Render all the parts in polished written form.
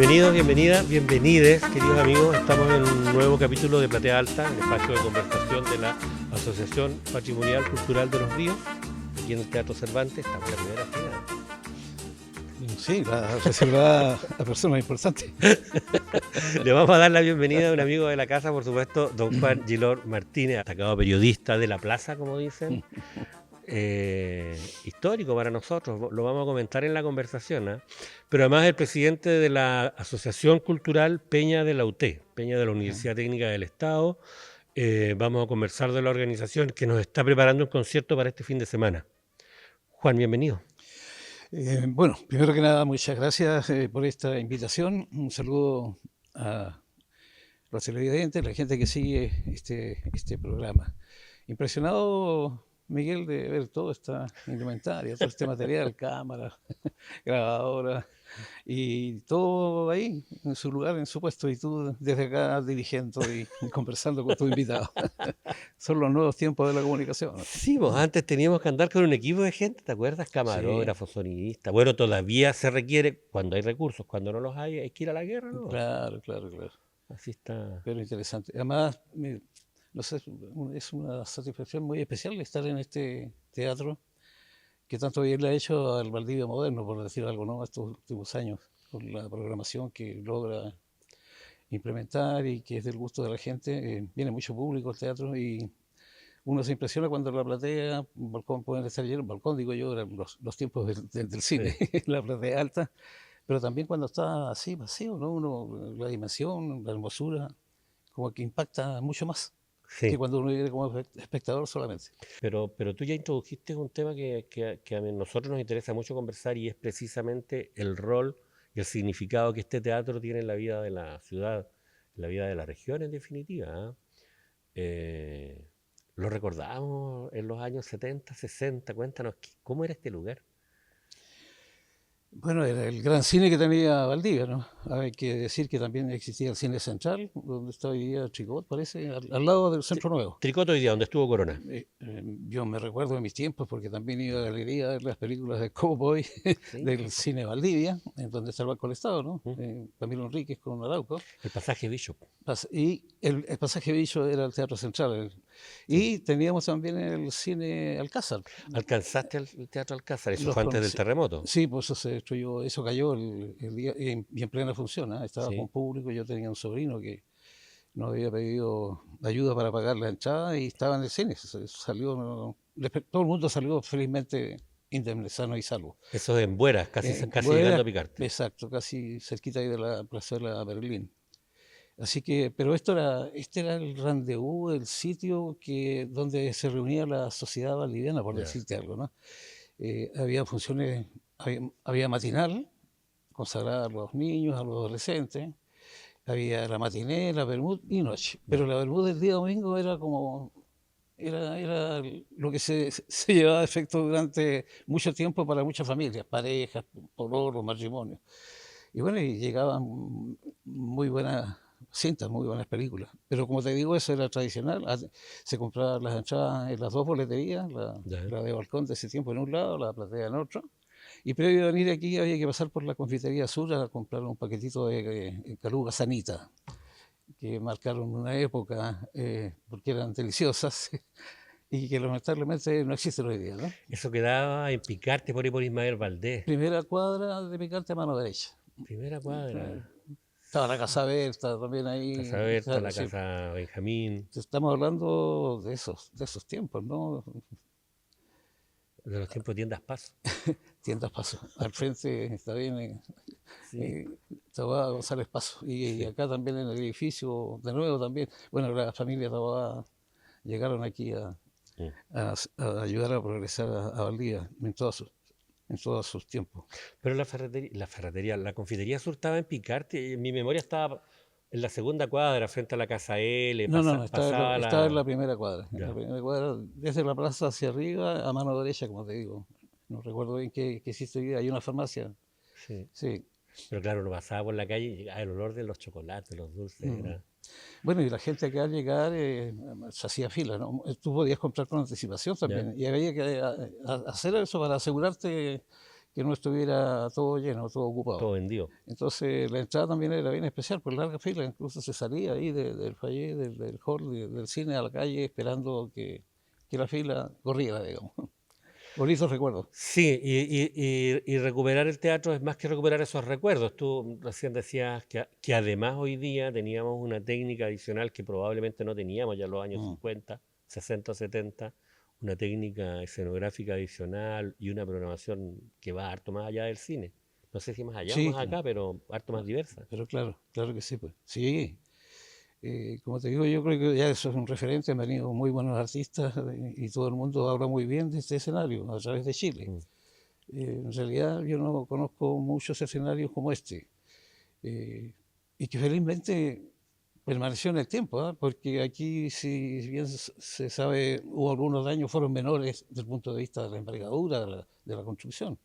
Bienvenidos, bienvenidas, bienvenides, queridos amigos. Estamos en un nuevo capítulo de Platea Alta, el espacio de conversación de la Asociación Patrimonial Cultural de los Ríos, aquí en el Teatro Cervantes. Estamos en la primera fila. Sí, la reservada a personas importantes. Le vamos a dar la bienvenida a un amigo de la casa, por supuesto, don Juan Gilor Martínez, destacado periodista de la plaza, como dicen. Histórico para nosotros, lo vamos a comentar en la conversación, ¿eh? Pero además el presidente de la Asociación Cultural Peña de la UT, Peña de la Universidad Técnica del Estado. Vamos a conversar de la organización que nos está preparando un concierto para este fin de semana. Juan, bienvenido. Bueno, primero que nada, muchas gracias por esta invitación. Un saludo a los televidentes, la gente que sigue este programa. Impresionado, Miguel, de ver toda esta indumentaria, todo este material, cámara, grabadora, y todo ahí, en su lugar, en su puesto, y tú desde acá dirigiendo y conversando con tu invitado. Son los nuevos tiempos de la comunicación, ¿no? Sí, pues antes teníamos que andar con un equipo de gente, ¿te acuerdas? Camarógrafos, sonidistas. Bueno, todavía se requiere, cuando hay recursos, cuando no los hay que ir a la guerra, ¿no? Claro. Así está. Pero interesante. Además, no sé, es una satisfacción muy especial estar en este teatro que tanto bien le ha hecho al Valdivia moderno, por decir algo, ¿no? Estos últimos años, con la programación que logra implementar y que es del gusto de la gente. Viene mucho público al teatro y uno se impresiona cuando la platea, un balcón pueden estar llenos, balcón digo yo, eran los tiempos del cine, Sí. la platea alta, pero también cuando está así vacío, ¿no? La dimensión, la hermosura, como que impacta mucho más que Sí. cuando uno viene como espectador solamente. Pero tú ya introdujiste un tema que a nosotros nos interesa mucho conversar, y es precisamente el rol y el significado que este teatro tiene en la vida de la ciudad, en la vida de la región en definitiva, ¿ah? Lo recordamos en los años 70, 60. Cuéntanos, ¿cómo era este lugar? Bueno, era el gran cine que tenía Valdivia, ¿no? Hay que decir que también existía el cine central, donde está hoy día Tricot, parece, al lado del Centro Nuevo. Tricoto hoy día, donde estuvo Corona. Yo me recuerdo de mis tiempos porque también iba a la galería a ver las películas de Cowboy Sí. del cine Valdivia, en donde está el Banco del Estado, ¿no? ¿Mm? Camilo Enríquez con Arauco. El pasaje Bishop. Y el pasaje Bicho era el Teatro Central. Y teníamos también el cine Alcázar. ¿Alcanzaste el Teatro Alcázar? Eso Los fue antes del conocí. terremoto. Sí, pues eso se destruyó, eso cayó el día y en plena función, ¿eh? Estaba Sí. con público, yo tenía un sobrino que nos había pedido ayuda para pagar la entrada y estaba en el cine, salió, todo el mundo salió felizmente indemne, sano y salvo. Eso es en Bueras, casi Bueno, llegando a Picarte. exacto, casi cerquita ahí de la plazuela Berlín. Así que, pero este era el rendezvous, el sitio donde se reunía la sociedad valdiviana, por Ya. decirte algo, ¿no? Había funciones, había matinal, consagrada a los niños, a los adolescentes, había la matiné, la bermud y noche. Pero la bermud del día domingo era como, era lo que se llevaba a efecto durante mucho tiempo para muchas familias, parejas, pololos, matrimonios. Y bueno, y llegaban muy buenas cintas, muy buenas películas. Pero como te digo, eso era tradicional. Se compraban las entradas en las dos boleterías, Ya. la de balcón de ese tiempo en un lado, la platea en otro. Y previo a venir aquí había que pasar por la Confitería Sur a comprar un paquetito de caluga sanita, que marcaron una época porque eran deliciosas y que lamentablemente no existen hoy día, ¿no? Eso quedaba en Picarte por ahí por Ismael Valdés. Primera cuadra de Picarte a mano derecha. Primera cuadra. Estaba la Casa Berta también ahí. Casa Berta, la Sí, Casa Benjamín. estamos hablando de esos tiempos, ¿no? De los tiempos de Tiendas Paso. Tiendas Paso. Al frente está bien Sí. Taboada González Paso. Y acá también en el edificio, de nuevo también. Bueno, la familia Taboada llegaron aquí a ayudar a progresar a Valdivia en todos sus tiempos. Pero la confitería Sur estaba en Picarte. En mi memoria estaba en la segunda cuadra, frente a la Casa L. No, Pasaba estaba en la primera cuadra. En Ya. la primera cuadra, desde la plaza hacia arriba, a mano derecha, como te digo. No recuerdo bien qué existe hoy día. Hay una farmacia. Sí. Sí. Pero claro, uno pasaba por la calle y llegaba el olor de los chocolates, los dulces. Era... Bueno, y la gente acá al llegar se hacía fila, ¿no? Tú podías comprar con anticipación también. Y había que hacer eso para asegurarte que no estuviera todo lleno, todo ocupado. Todo vendido. Entonces la entrada también era bien especial, por larga fila, incluso se salía ahí del foyer, del hall, del cine a la calle, esperando que la fila corriera, digamos. Bonitos recuerdos. Sí, y recuperar el teatro es más que recuperar esos recuerdos. Tú recién decías que además hoy día teníamos una técnica adicional que probablemente no teníamos ya en los años Mm. 50, 60 o 70, una técnica escenográfica adicional y una programación que va harto más allá del cine. No sé si más allá o Sí, más acá, pero harto más diversa. pero claro, claro que sí, pues. Sí, como te digo, yo creo que ya eso es un referente, han venido muy buenos artistas y todo el mundo habla muy bien de este escenario a través de Chile. Mm. En realidad yo no conozco muchos escenarios como este, eh, y que felizmente permaneció en el tiempo, ¿ah? Porque aquí, si bien se sabe, hubo algunos daños, fueron menores desde el punto de vista de la envergadura de la construcción.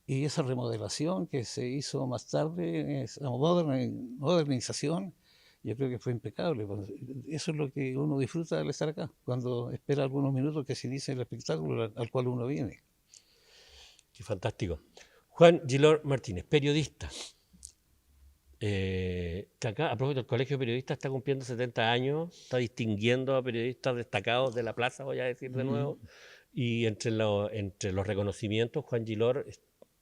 Y esa remodelación que se hizo más tarde, esa modernización, yo creo que fue impecable. Pues, eso es lo que uno disfruta al estar acá, cuando espera algunos minutos que se inicie el espectáculo al cual uno viene. Qué fantástico. Juan Gilor Martínez, periodista. Que acá, a propósito, el Colegio de Periodistas está cumpliendo 70 años, está distinguiendo a periodistas destacados de la plaza, voy a decir de Mm. nuevo, y entre los reconocimientos, Juan Gilor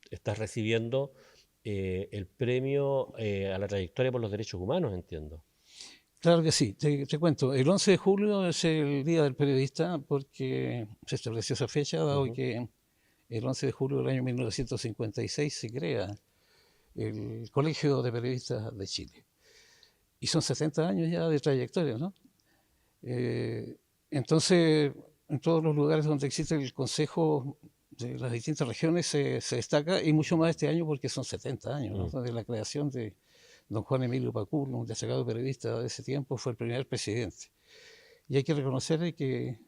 está recibiendo el premio a la trayectoria por los derechos humanos, entiendo. Claro que sí, te cuento. El 11 de julio es el Día del Periodista porque se estableció esa fecha, dado Ujú. que el 11 de julio del año 1956 se crea el Colegio de Periodistas de Chile. Y son 70 años ya de trayectoria, ¿no? Eh, entonces, en todos los lugares donde existe el Consejo de las distintas regiones se destaca, y mucho más este año porque son 70 años, Mm. ¿no? De la creación de don Juan Emilio Pacul, un destacado periodista de ese tiempo, fue el primer presidente. Y hay que reconocerle que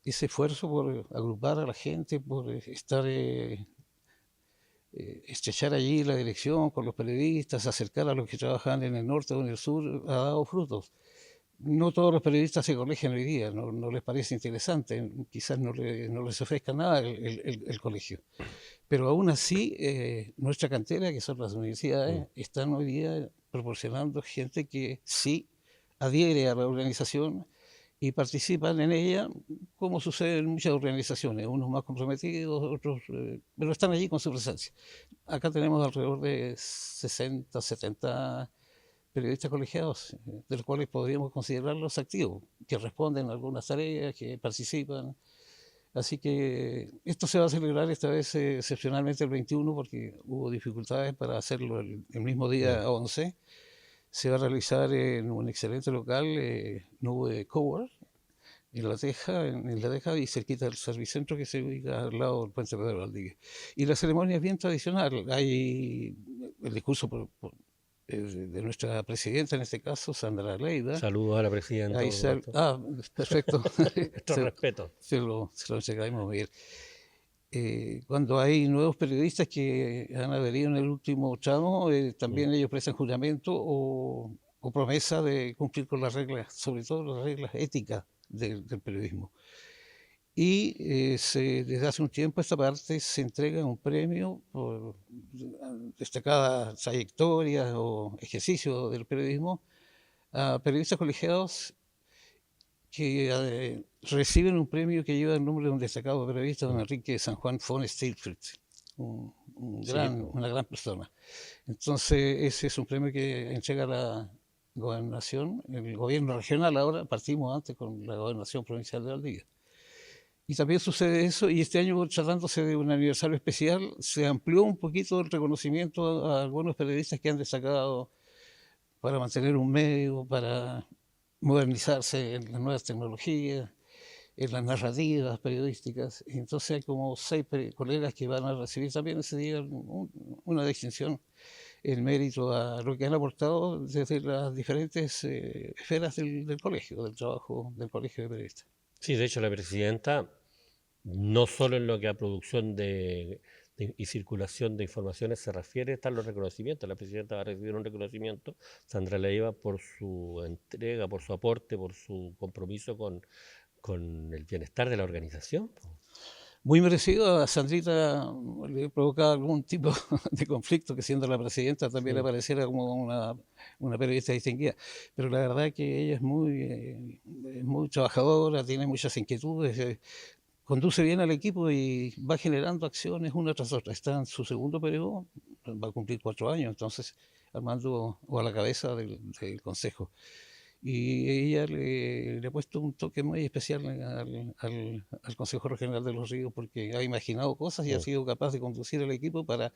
ese esfuerzo por agrupar a la gente, por estrechar allí la dirección con los periodistas, acercar a los que trabajan en el norte o en el sur, ha dado frutos. No todos los periodistas se colegian hoy día, no les parece interesante, quizás no les ofrezca nada el colegio. Pero aún así, nuestra cantera, que son las Mm. universidades, están hoy día proporcionando gente que sí adhiere a la organización y participan en ella, como sucede en muchas organizaciones, unos más comprometidos, otros, pero están allí con su presencia. Acá tenemos alrededor de 60, 70 periodistas colegiados, de los cuales podríamos considerarlos activos, que responden a algunas tareas, que participan. Así que esto se va a celebrar esta vez excepcionalmente el 21 porque hubo dificultades para hacerlo el mismo Mm. día 11. Se va a realizar en un excelente local, Nube Cowork, en La Teja y cerquita del Servicentro que se ubica al lado del Puente Pedro Valdivia. Y la ceremonia es bien tradicional. Hay el discurso de nuestra presidenta, en este caso, Sandra Leiva. Saludos a la presidenta, Ahí por supuesto. perfecto. Nuestro respeto. Se lo entregamos muy bien. Cuando hay nuevos periodistas que han adherido en el último tramo, Mm. también ellos prestan juramento o promesa de cumplir con las reglas, sobre todo las reglas éticas del periodismo. Y desde hace un tiempo a esta parte se entrega un premio por destacadas trayectorias o ejercicio del periodismo a periodistas colegiados que reciben un premio que lleva el nombre de un destacado periodista, don Mm. Enrique San Juan von Steenfeld, Sí, pues. una gran persona. Entonces, ese es un premio que entrega la gobernación, el gobierno regional ahora, partimos antes con la gobernación provincial de Valdivia. Y también sucede eso, y este año, tratándose de un aniversario especial, se amplió un poquito el reconocimiento a algunos periodistas que han destacado para mantener un medio, para modernizarse en las nuevas tecnologías, en las narrativas periodísticas. Entonces hay como 6 colegas que van a recibir también ese día una distinción en mérito a lo que han aportado desde las diferentes esferas del colegio, del trabajo del colegio de periodistas. Sí, de hecho, la presidenta, no solo en lo que a producción y circulación de informaciones se refiere, están los reconocimientos. La presidenta va a recibir un reconocimiento, Sandra Leiva, por su entrega, por su aporte, por su compromiso con el bienestar de la organización. Muy merecido. A Sandrita le provocaba algún tipo de conflicto que siendo la presidenta también le Sí. pareciera como una periodista distinguida. Pero la verdad que ella es muy trabajadora, tiene muchas inquietudes, conduce bien al equipo y va generando acciones una tras otra. Está en su segundo periodo, va a cumplir 4 años, entonces al mando o a la cabeza del Consejo. Y ella le ha puesto un toque muy especial al Consejo Regional de los Ríos porque ha imaginado cosas y ha Mm. sido capaz de conducir el equipo para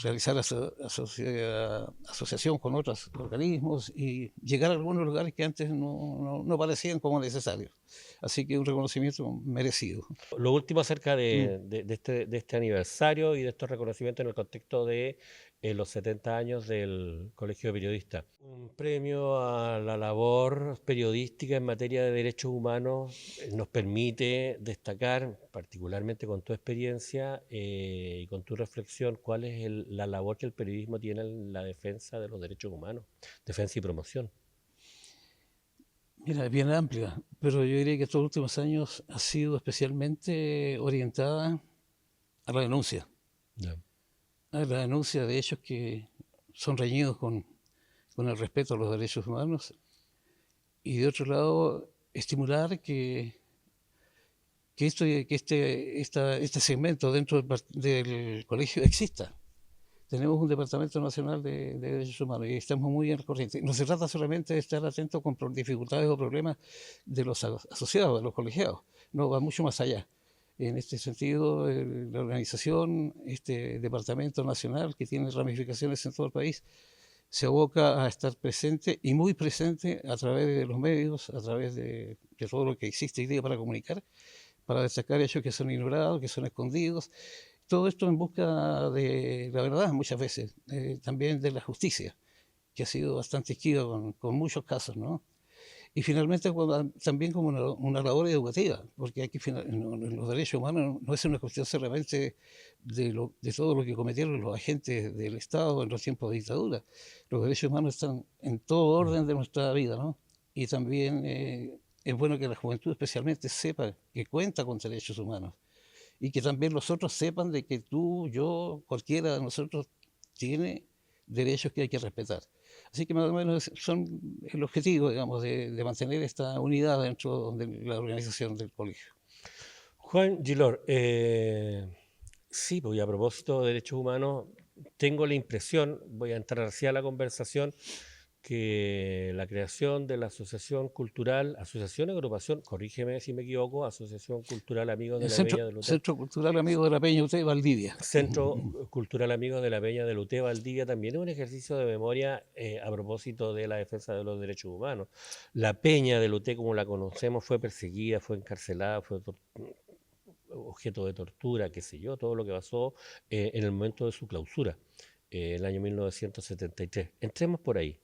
realizar asociación con otros organismos y llegar a algunos lugares que antes no parecían como necesarios. Así que un reconocimiento merecido. Lo último acerca Mm. de este aniversario y de estos reconocimientos en el contexto de los 70 años del Colegio de Periodistas. Un premio a la labor periodística en materia de derechos humanos nos permite destacar, particularmente con tu experiencia y con tu reflexión, cuál es la labor que el periodismo tiene en la defensa de los derechos humanos, defensa y promoción. Mira, es bien amplia, pero yo diría que estos últimos años ha sido especialmente orientada a la denuncia, Ya. a la denuncia de hechos que son reñidos con el respeto a los derechos humanos y de otro lado estimular este segmento dentro del colegio exista. Tenemos un Departamento Nacional de Derechos Humanos y estamos muy al corriente. No se trata solamente de estar atentos con dificultades o problemas de los asociados, de los colegiados, no, va mucho más allá. En este sentido, la organización, este Departamento Nacional, que tiene ramificaciones en todo el país, se aboca a estar presente y muy presente a través de los medios, a través de todo lo que existe hoy día para comunicar, para destacar hechos que son ignorados, que son escondidos. Todo esto en busca de la verdad muchas veces, también de la justicia, que ha sido bastante esquiva con muchos casos, ¿no? Y finalmente también como una labor educativa, porque aquí en los derechos humanos no es una cuestión solamente de todo lo que cometieron los agentes del Estado en los tiempos de dictadura. Los derechos humanos están en todo orden de nuestra vida, ¿no? Y también es bueno que la juventud especialmente sepa que cuenta con derechos humanos y que también los otros sepan de que tú, yo, cualquiera de nosotros tiene derechos que hay que respetar. Así que más o menos son el objetivo, digamos, de mantener esta unidad dentro de la organización del colegio. Juan Gilor, sí, pues y a propósito de derechos humanos, tengo la impresión, voy a entrar hacia la conversación, que la creación de la Asociación Agrupación, corrígeme si me equivoco, Asociación Cultural Amigos de El la Peña del UTE, Centro Cultural Amigo de la Peña UTE Valdivia. Centro Cultural Amigos de la Peña del UTE Valdivia, también es un ejercicio de memoria a propósito de la defensa de los derechos humanos. La Peña del UTE, como la conocemos, fue perseguida, fue encarcelada, fue objeto de tortura, qué sé yo, todo lo que pasó en el momento de su clausura, el año 1973. Entremos por ahí.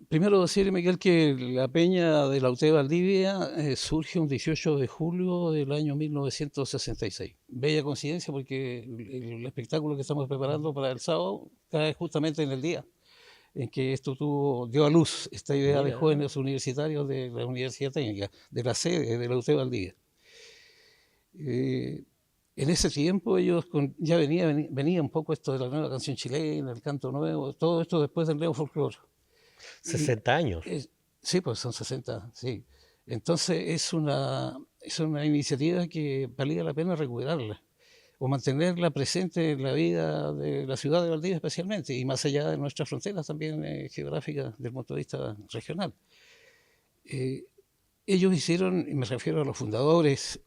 Primero decir, Miguel, que la Peña de la UTE Valdivia surge un 18 de julio del año 1966. Bella coincidencia porque el espectáculo que estamos preparando para el sábado cae justamente en el día en que dio a luz esta idea de Mira, jóvenes universitarios de la Universidad Técnica, de la sede de la UTE Valdivia. Eh, en ese tiempo ya venía un poco esto de la nueva canción chilena, el canto nuevo, todo esto después del neofolclore. Y 60 años. sí, pues son 60, sí. Entonces es una iniciativa que valía la pena recuperarla o mantenerla presente en la vida de la ciudad de Valdivia especialmente y más allá de nuestras fronteras también geográficas desde el punto de vista regional. Eh, Ellos hicieron, y me refiero a los fundadores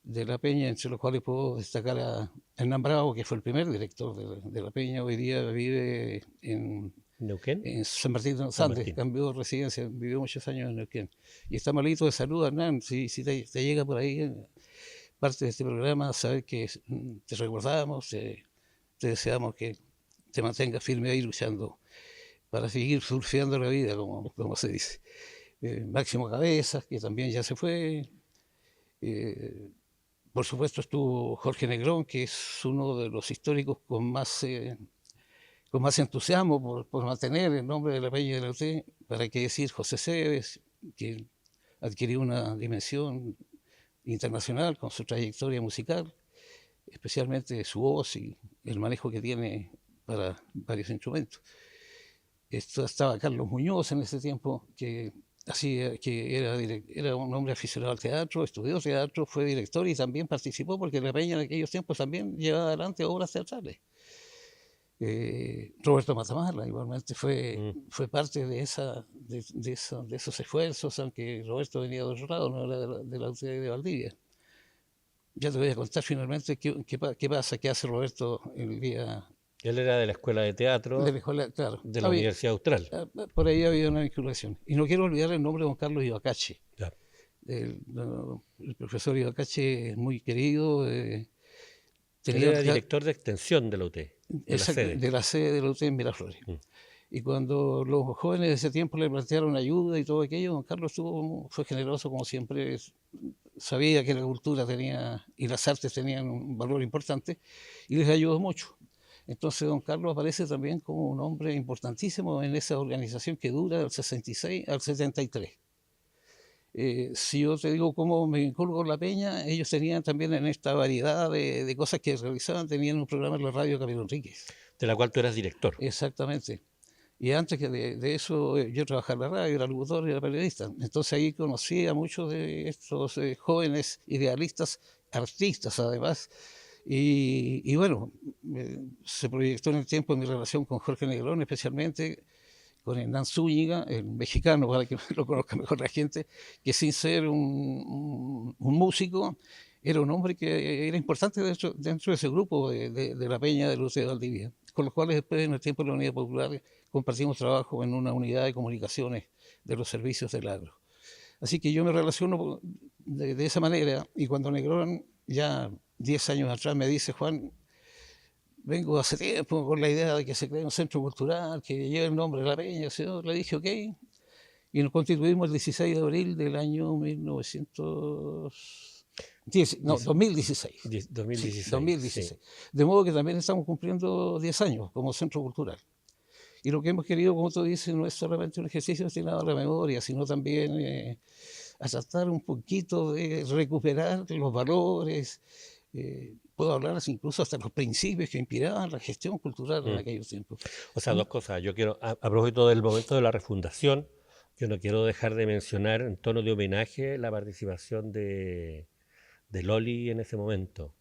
de la Peña, entre los cuales puedo destacar a Hernán Bravo, que fue el primer director de la Peña, hoy día vive ¿Neuquén? en San Martín de los San Andes, Martín. cambió de residencia, vivió muchos años en Neuquén. Y está malito de salud, Hernán, si te llega por ahí parte de este programa, saber que te recordamos, te deseamos que te mantengas firme ahí luchando para seguir surfeando la vida, como se dice. Máximo Cabezas, que también ya se fue. Eh, por supuesto estuvo Jorge Negrón, que es uno de los históricos con más entusiasmo por mantener el nombre de la Peña de la UTE, para qué decir José Cebes, que adquirió una dimensión internacional con su trayectoria musical, especialmente su voz y el manejo que tiene para varios instrumentos. Estaba Carlos Muñoz en ese tiempo, que era un hombre aficionado al teatro, estudió teatro, fue director y también participó, porque la Peña en aquellos tiempos también llevaba adelante obras teatrales. Roberto Matamala igualmente fue parte de esos esfuerzos, aunque Roberto venía de otro lado, no era de la UTE de Valdivia. Ya te voy a contar finalmente qué pasa, qué hace Roberto el día Él era de la Escuela de de Teatro la escuela. Claro, de la Universidad Austral. por ahí había una vinculación. Y no quiero olvidar el nombre de don Carlos Ibacache. Ya. El profesor Ibacache es muy querido. Él Tenía era director de extensión de la UT, de la sede. de la sede de la UTE en Miraflores. Y cuando los jóvenes de ese tiempo le plantearon ayuda y todo aquello, don Carlos fue generoso como siempre, sabía que la cultura tenía y las artes tenían un valor importante y les ayudó mucho. Entonces don Carlos aparece también como un hombre importantísimo en esa organización que dura del 66 al 73. Si yo te digo cómo me vinculo con la Peña, ellos tenían también en esta variedad de cosas que realizaban, tenían un programa en la radio Camilo Enríquez. De la cual tú eras director. Exactamente. Y antes que de eso, yo trabajaba en la radio, era locutor y era periodista. Entonces ahí conocí a muchos de estos jóvenes idealistas, artistas además. Y bueno, se proyectó en el tiempo mi relación con Jorge Negrón, especialmente con Hernán Zúñiga, el mexicano, para que lo conozca mejor la gente, que sin ser un músico, era un hombre que era importante dentro de ese grupo de la Peña de Luce de Valdivia, con los cuales después en el tiempo de la Unidad Popular compartimos trabajo en una unidad de comunicaciones de los servicios del agro. Así que yo me relaciono de esa manera, y cuando Negrón, ya 10 años atrás, me dice: Juan, vengo hace tiempo con la idea de que se cree un centro cultural que lleve el nombre de la Peña, señor, le dije ok, y nos constituimos el 16 de abril del año 2016. 2016. Sí, 2016. Sí. De modo que también estamos cumpliendo 10 años como centro cultural. Y lo que hemos querido, como tú dices, no es solamente un ejercicio destinado a la memoria, sino también a tratar un poquito de recuperar los valores. Puedo hablar incluso hasta los principios que inspiraban la gestión cultural en aquellos tiempos. O sea, dos cosas. Yo quiero, a propósito del momento de la refundación, yo no quiero dejar de mencionar en tono de homenaje la participación de Loli en ese momento.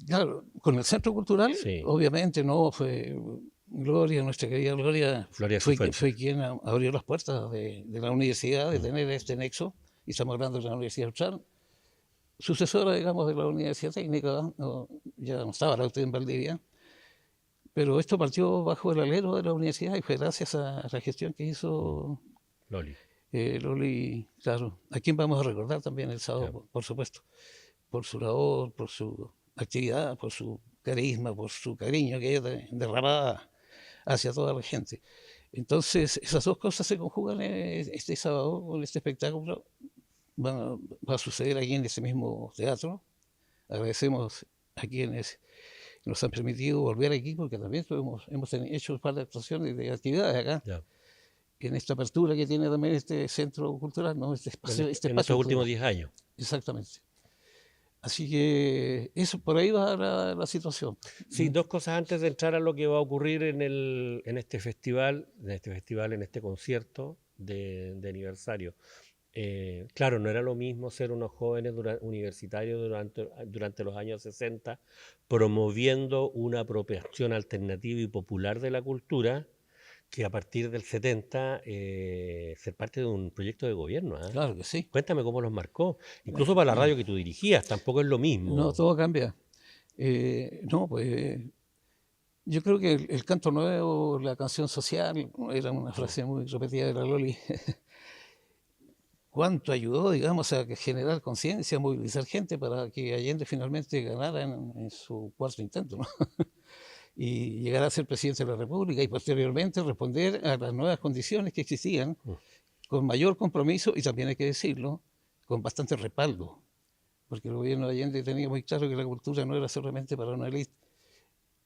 Claro, con el centro cultural, Sí. Obviamente no fue Gloria, nuestra querida Gloria, fue quien abrió las puertas de la universidad, de tener este nexo, y estamos hablando de la Universidad Austral, sucesora, digamos, de la Universidad Técnica, ya no estaba la UTE en Valdivia, pero esto partió bajo el alero de la universidad y fue gracias a la gestión que hizo Loli. Loli, claro, a quien vamos a recordar también el sábado, claro, por supuesto, por su labor, por su actividad, por su carisma, por su cariño que ella derramaba hacia toda la gente. Entonces, esas dos cosas se conjugan este sábado con este espectáculo. Va a suceder aquí en ese mismo teatro. Agradecemos a quienes nos han permitido volver aquí, porque también hemos hecho un par de actuaciones de actividades acá. Ya. En esta apertura que tiene también este centro cultural, ¿no? Este espacio en estos últimos 10 años. Exactamente. Así que eso, por ahí va la situación. Sí, dos cosas antes de entrar a lo que va a ocurrir en este festival, en este concierto de aniversario. Claro, no era lo mismo ser unos jóvenes universitarios durante los años 60 promoviendo una apropiación alternativa y popular de la cultura, que a partir del 70 ser parte de un proyecto de gobierno. Claro que sí. Cuéntame cómo los marcó. Incluso para la radio que tú dirigías, tampoco es lo mismo. No, todo cambia. No, pues yo creo que el canto nuevo, la canción social, era una frase muy repetida de la Loli. Cuánto ayudó, digamos, a generar conciencia, a movilizar gente para que Allende finalmente ganara en su cuarto intento, ¿no? Y llegar a ser presidente de la República y posteriormente responder a las nuevas condiciones que existían con mayor compromiso y también hay que decirlo, con bastante respaldo, porque el gobierno de Allende tenía muy claro que la cultura no era solamente para una élite,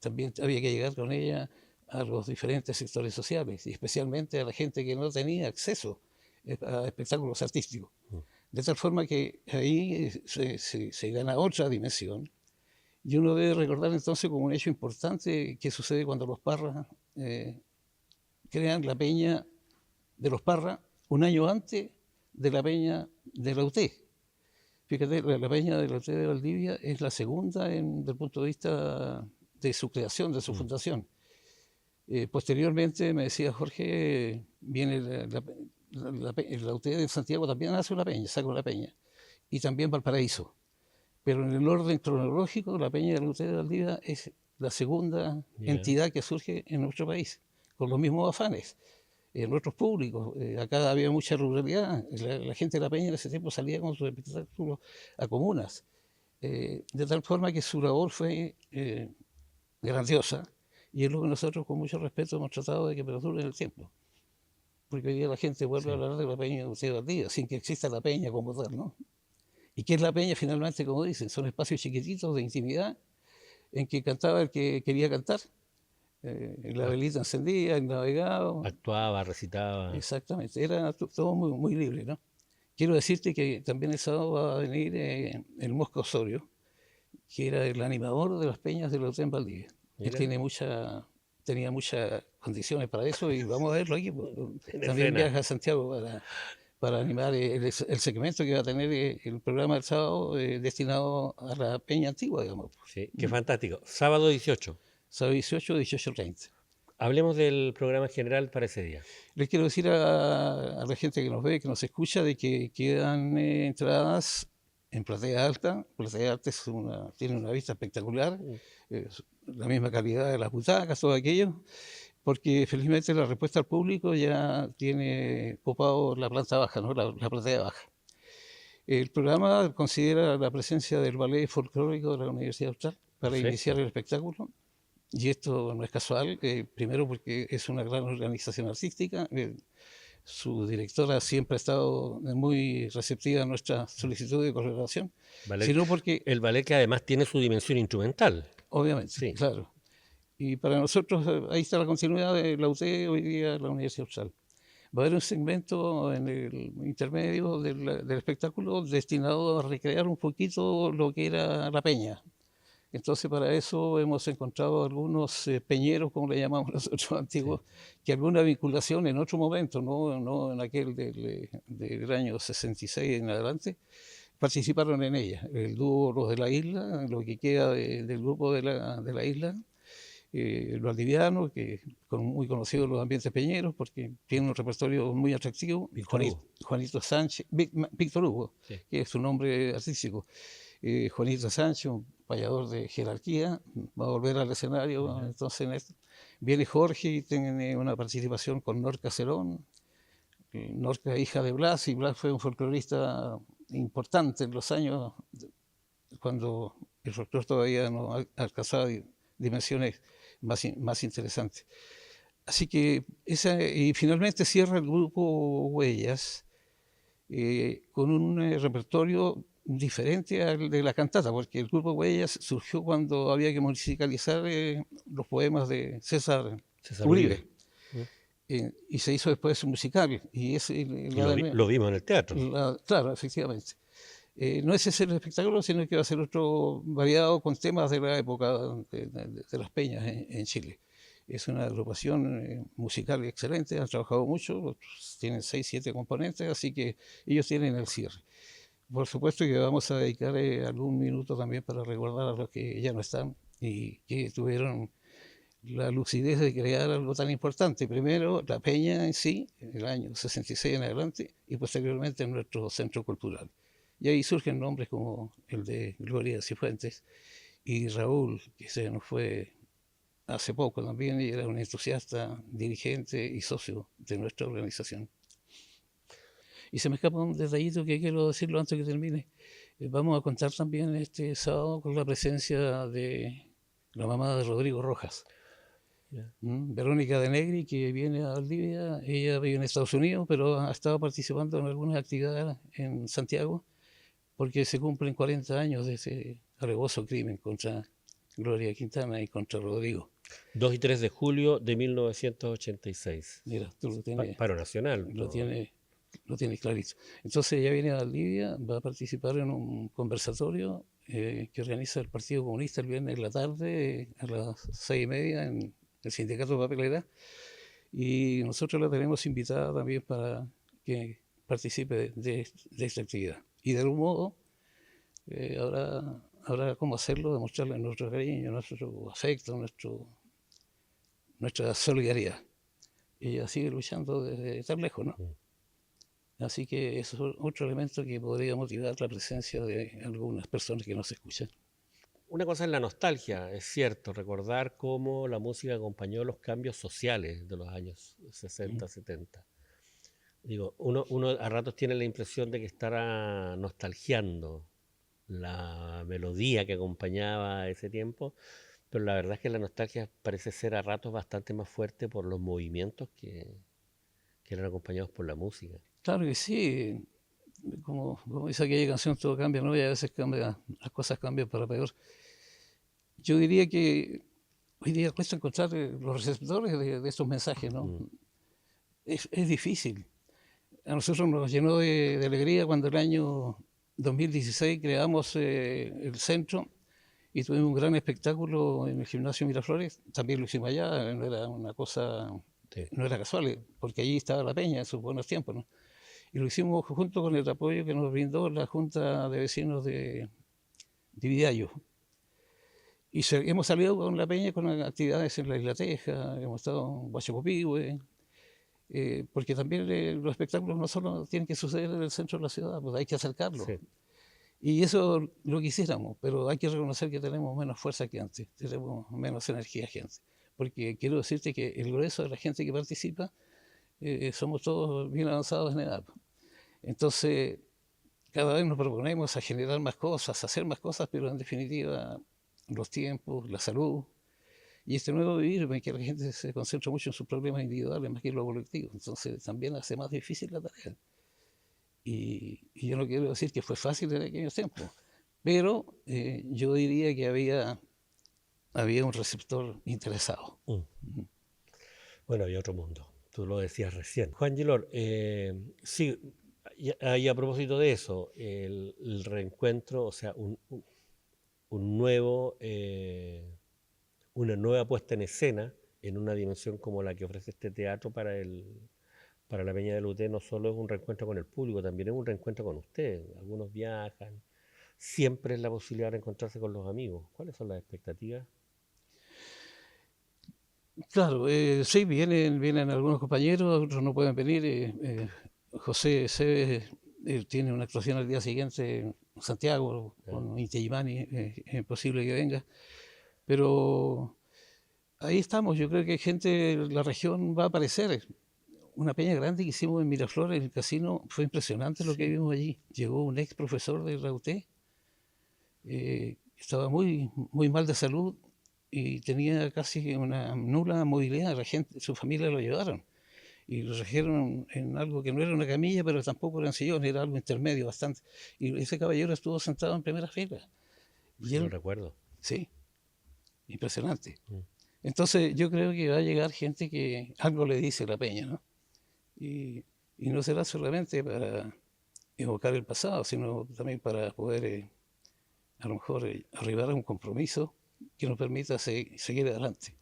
también había que llegar con ella a los diferentes sectores sociales y especialmente a la gente que no tenía acceso a espectáculos artísticos. De tal forma que ahí se gana otra dimensión. Y uno debe recordar entonces como un hecho importante que sucede cuando los Parras crean la peña de los Parras un año antes de la peña de la UT. Fíjate, la peña de la UT de Valdivia es la segunda desde el punto de vista de su creación, de su fundación. Posteriormente, me decía Jorge, viene la UT de Santiago también hace una peña, saca una peña, y también Valparaíso. Pero en el orden cronológico, la peña de la UT de Valdivia es la segunda entidad que surge en nuestro país, con los mismos afanes. En nuestros públicos, acá había mucha ruralidad, la gente de la peña en ese tiempo salía con sus espectáculos a comunas, de tal forma que su labor fue grandiosa, y es lo que nosotros con mucho respeto hemos tratado de que perdure en el tiempo. Porque hoy día la gente vuelve a hablar de la peña de UT de Valdivia, sin que exista la peña como tal, ¿no? ¿Y qué es la peña finalmente, como dicen? Son espacios chiquititos de intimidad en que cantaba el que quería cantar, la velita encendida, el navegado. Actuaba, recitaba. Exactamente, era todo muy, muy libre, ¿no? Quiero decirte que también el sábado va a venir el Mosca Osorio, que era el animador de las peñas del Hotel Valdivia. Él tenía muchas condiciones para eso y vamos a verlo aquí. También viaja a Santiago para animar el segmento que va a tener el programa del sábado destinado a la peña antigua, digamos. Sí, qué fantástico. Sábado 18. Sábado 18, 18:30. Hablemos del programa general para ese día. Les quiero decir a la gente que nos ve, que nos escucha, de que quedan entradas en Platea Alta. Platea Alta tiene una vista espectacular, la misma calidad de las butacas, todo aquello, porque felizmente la respuesta al público ya tiene copado la planta baja, ¿no? la platea baja. El programa considera la presencia del ballet folclórico de la Universidad Austral para iniciar el espectáculo. Y esto no es casual, primero porque es una gran organización artística. Su directora siempre ha estado muy receptiva a nuestra solicitud de colaboración. Sino porque, el ballet que además tiene su dimensión instrumental. Obviamente, sí. Claro. Y para nosotros ahí está la continuidad de la UT, hoy día la Universidad Austral. Va a haber un segmento en el intermedio del espectáculo destinado a recrear un poquito lo que era la peña. Entonces, para eso hemos encontrado algunos peñeros, como le llamamos nosotros antiguos, que alguna vinculación en otro momento, no en aquel del año 66 en adelante, participaron en ella. El dúo Los de la Isla, lo que queda del grupo de la Isla, los valdivianos, que muy conocidos en los ambientes peñeros, porque tienen un repertorio muy atractivo. Juanito Sánchez, Víctor Hugo, que es su nombre artístico. Juanito Sánchez, un payador de jerarquía, va a volver al escenario. Entonces viene Jorge y tiene una participación con Norca Cerón. Norca, hija de Blas, y Blas fue un folclorista importante en los años cuando el folclore todavía no alcanzaba dimensiones más interesantes. Así que y finalmente cierra el grupo Huellas con un repertorio diferente al de la cantata, porque el grupo Huellas surgió cuando había que musicalizar los poemas de César Uribe. Y se hizo después un musical. Y lo vimos en el teatro. Claro, efectivamente. No es ese el espectáculo, sino que va a ser otro variado con temas de la época de las peñas en Chile. Es una agrupación musical excelente, han trabajado mucho, tienen 6, 7 componentes, así que ellos tienen el cierre. Por supuesto que vamos a dedicar algún minuto también para recordar a los que ya no están y que tuvieron la lucidez de crear algo tan importante. Primero, la peña en sí, en el año 66 en adelante, y posteriormente en nuestro centro cultural. Y ahí surgen nombres como el de Gloria Cifuentes y Raúl, que se nos fue hace poco también, y era un entusiasta, dirigente y socio de nuestra organización. Y se me escapa un detallito que quiero decirlo antes que termine. Vamos a contar también este sábado con la presencia de la mamá de Rodrigo Rojas. Verónica de Negri, que viene a Valdivia. Ella vive en Estados Unidos, pero ha estado participando en algunas actividades en Santiago, porque se cumplen 40 años de ese alevoso crimen contra Gloria Quintana y contra Rodrigo. 2 y 3 de julio de 1986. Mira, tú lo tienes. Paro nacional. Lo tiene clarito. Entonces ella viene a Valdivia, va a participar en un conversatorio que organiza el Partido Comunista el viernes en la tarde, a las 6:30, en el Sindicato de Papelera, y nosotros la tenemos invitada también para que participe de esta actividad. Y de algún modo habrá cómo hacerlo, demostrarle nuestro cariño, nuestro afecto, nuestra solidaridad. Ella sigue luchando desde tan lejos, ¿no? Así que eso es otro elemento que podría motivar la presencia de algunas personas que nos escuchan. Una cosa es la nostalgia, es cierto, recordar cómo la música acompañó los cambios sociales de los años 60, 70. Digo, uno a ratos tiene la impresión de que estará nostalgiando la melodía que acompañaba ese tiempo, pero la verdad es que la nostalgia parece ser a ratos bastante más fuerte por los movimientos que eran acompañados por la música. Claro que sí, como dice aquella canción, todo cambia, ¿no? Y a veces las cosas cambian para peor. Yo diría que hoy día cuesta encontrar los receptores de estos mensajes, ¿no? Es difícil. A nosotros nos llenó de alegría cuando el año 2016 creamos el centro y tuvimos un gran espectáculo en el gimnasio Miraflores. También lo hicimos allá, no era una cosa, no era casual, porque allí estaba la peña en sus buenos tiempos, ¿no? Y lo hicimos junto con el apoyo que nos brindó la Junta de Vecinos de Vidigallo. Y hemos salido con la peña con actividades en la Isla Teja, hemos estado en Huachacopihue, porque también los espectáculos no solo tienen que suceder en el centro de la ciudad, pues hay que acercarlos. Sí. Y eso lo quisiéramos, pero hay que reconocer que tenemos menos fuerza que antes, tenemos menos energía que antes. Porque quiero decirte que el grueso de la gente que participa somos todos bien avanzados en edad. Entonces, cada vez nos proponemos a generar más cosas, a hacer más cosas, pero en definitiva los tiempos, la salud y este nuevo vivir en que la gente se concentra mucho en sus problemas individuales más que en lo colectivo. Entonces también hace más difícil la tarea. Y yo no quiero decir que fue fácil en aquellos tiempos, pero yo diría que había un receptor interesado. Bueno, había otro mundo, tú lo decías recién. Juan Gilor, sí, y a propósito de eso, el reencuentro, o sea, una nueva puesta en escena en una dimensión como la que ofrece este teatro para la Peña del UT, no solo es un reencuentro con el público, también es un reencuentro con usted. Algunos viajan, siempre es la posibilidad de encontrarse con los amigos. ¿Cuáles son las expectativas? Claro, sí, vienen algunos compañeros, otros no pueden venir. José Cebes tiene una actuación al día siguiente en Santiago con Inti Illimani, es imposible que venga. Pero ahí estamos, yo creo que gente de la región va a aparecer. Una peña grande que hicimos en Miraflores, en el casino, fue impresionante lo que vimos allí. Llegó un ex profesor de la UT, estaba muy mal de salud y tenía casi una nula movilidad. La gente, su familia lo llevaron y lo trajeron en algo que no era una camilla, pero tampoco era un sillón, era algo intermedio bastante. Y ese caballero estuvo sentado en primera fila. Sí, lo recuerdo. Sí, impresionante. Entonces yo creo que va a llegar gente que algo le dice la peña, ¿no? Y no será solamente para evocar el pasado, sino también para poder a lo mejor arribar a un compromiso que nos permita seguir adelante.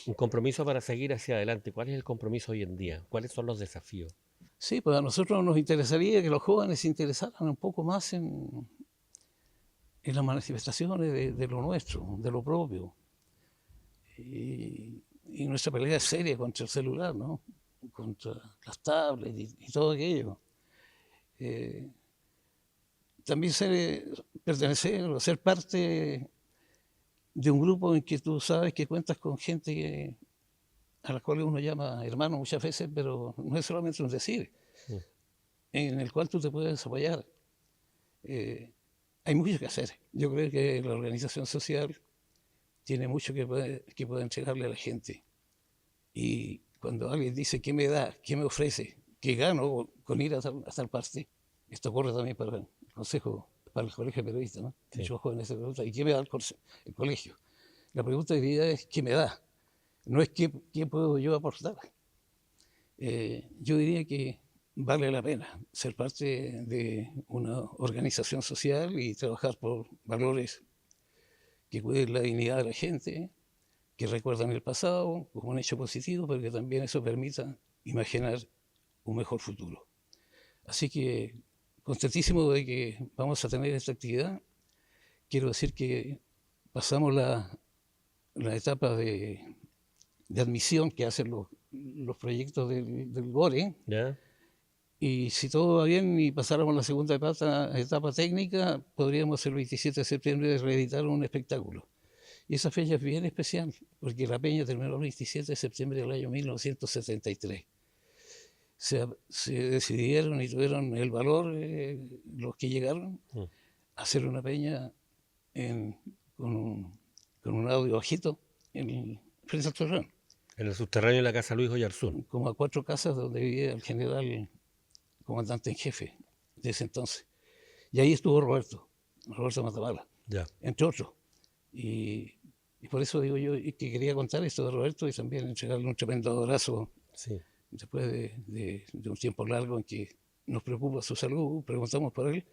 Un compromiso para seguir hacia adelante. ¿Cuál es el compromiso hoy en día? ¿Cuáles son los desafíos? Sí, pues a nosotros nos interesaría que los jóvenes se interesaran un poco más en las manifestaciones de lo nuestro, de lo propio. Y nuestra pelea es seria contra el celular, ¿no? Contra las tablets y todo aquello. También pertenecer o ser parte de un grupo en que tú sabes que cuentas con gente a la cual uno llama hermano muchas veces, pero no es solamente un decir, en el cual tú te puedes apoyar. Hay mucho que hacer. Yo creo que la organización social tiene mucho que puede entregarle a la gente. Y cuando alguien dice, ¿qué me da? ¿Qué me ofrece? ¿Qué gano con ir a tal parte? Esto ocurre también para el consejo, para el colegio de periodistas, ¿no? Sí. Muchos jóvenes se preguntan, ¿y qué me da el colegio? La pregunta de vida es, ¿qué me da? No es qué puedo yo aportar. Yo diría que vale la pena ser parte de una organización social y trabajar por valores que cuiden la dignidad de la gente, que recuerdan el pasado como un hecho positivo, pero que también eso permita imaginar un mejor futuro. Así que contentísimo de que vamos a tener esta actividad. Quiero decir que pasamos la etapa de admisión que hacen los proyectos del GORE, ¿Ya? y si todo va bien y pasáramos la segunda etapa técnica, podríamos el 27 de septiembre reeditar un espectáculo. Y esa fecha es bien especial, porque la peña terminó el 27 de septiembre del año 1973. Se decidieron y tuvieron el valor, los que llegaron, a hacer una peña con un audio bajito frente al torreón, En el subterráneo de la casa Luis Oyarzún. como a 4 casas donde vivía el general comandante en jefe de ese entonces. Y ahí estuvo Roberto Matamala, Ya. entre otros. Y por eso digo yo que quería contar esto de Roberto y también entregarle un tremendo abrazo, Sí. después de un tiempo largo en que nos preocupa su salud, preguntamos por él,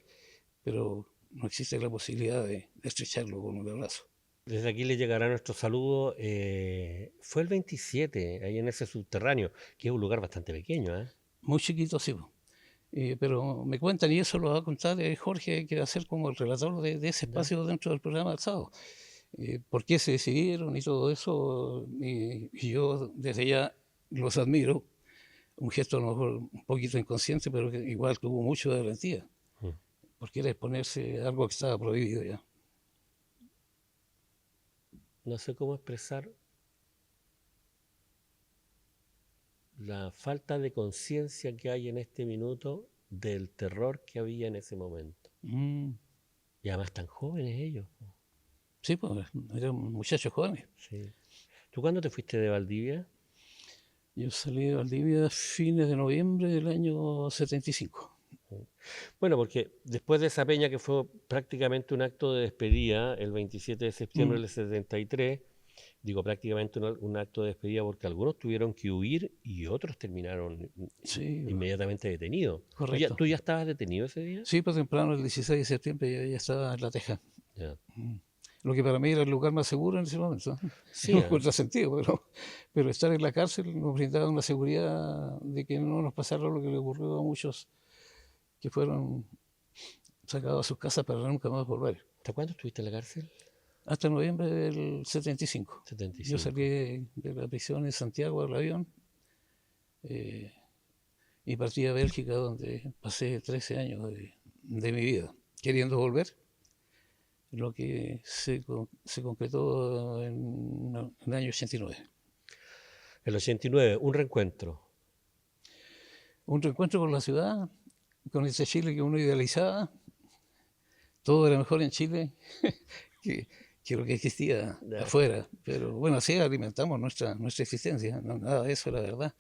pero no existe la posibilidad de estrecharlo con un abrazo. Desde aquí le llegará nuestro saludo. Fue el 27, ahí en ese subterráneo, que es un lugar bastante pequeño, ¿eh? Muy chiquito, sí. Pero me cuentan, y eso lo va a contar Jorge, que va a ser como el relator de ese espacio dentro del programa del sábado. ¿Por qué se decidieron y todo eso? Y yo desde ya los admiro. Un gesto a lo mejor un poquito inconsciente, pero que igual tuvo mucho de valentía, porque era exponerse a algo que estaba prohibido ya. No sé cómo expresar la falta de conciencia que hay en este minuto del terror que había en ese momento. Y además tan jóvenes ellos. Sí, pues eran muchachos jóvenes. Sí. ¿Tú cuándo te fuiste de Valdivia? Yo salí de Valdivia a fines de noviembre del año 75. Bueno, porque después de esa peña que fue prácticamente un acto de despedida, el 27 de septiembre del 73, digo prácticamente un acto de despedida porque algunos tuvieron que huir y otros terminaron inmediatamente detenidos. Correcto. ¿Tú ya estabas detenido ese día? Sí, pues temprano, el 16 de septiembre, ya estaba en La Teja. Ya. Lo que para mí era el lugar más seguro en ese momento. Sí, no encuentra sentido, pero estar en la cárcel nos brindaba una seguridad de que no nos pasara lo que le ocurrió a muchos que fueron sacados a sus casas para nunca más volver. ¿Hasta cuándo estuviste en la cárcel? Hasta noviembre del 75. 75. Yo salí de la prisión en Santiago al avión y partí a Bélgica, donde pasé 13 años de mi vida queriendo volver. Lo que se concretó en el año 89. El 89, un reencuentro. Un reencuentro con la ciudad, con ese Chile que uno idealizaba. Todo era mejor en Chile que lo que existía afuera. Pero bueno, así alimentamos nuestra existencia. No, nada de eso era verdad.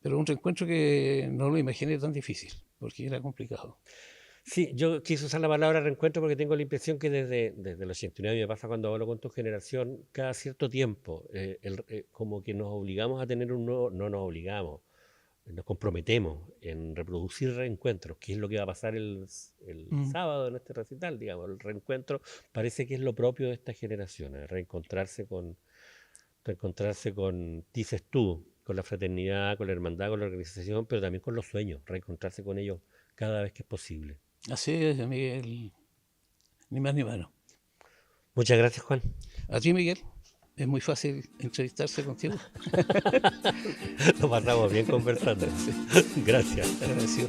Pero un reencuentro que no lo imaginé tan difícil, porque era complicado. Sí, yo quise usar la palabra reencuentro porque tengo la impresión que desde el 89, me pasa cuando hablo con tu generación, cada cierto tiempo, como que nos obligamos a tener un nuevo, no nos obligamos, nos comprometemos en reproducir reencuentros, que es lo que va a pasar el sábado en este recital, digamos. El reencuentro parece que es lo propio de esta generación, reencontrarse con, dices tú, con la fraternidad, con la hermandad, con la organización, pero también con los sueños, reencontrarse con ellos cada vez que es posible. Así es, Miguel, ni más ni menos. Muchas gracias, Juan. A ti, Miguel, es muy fácil entrevistarse contigo. Lo pasamos bien conversando. Gracias. Agradecido.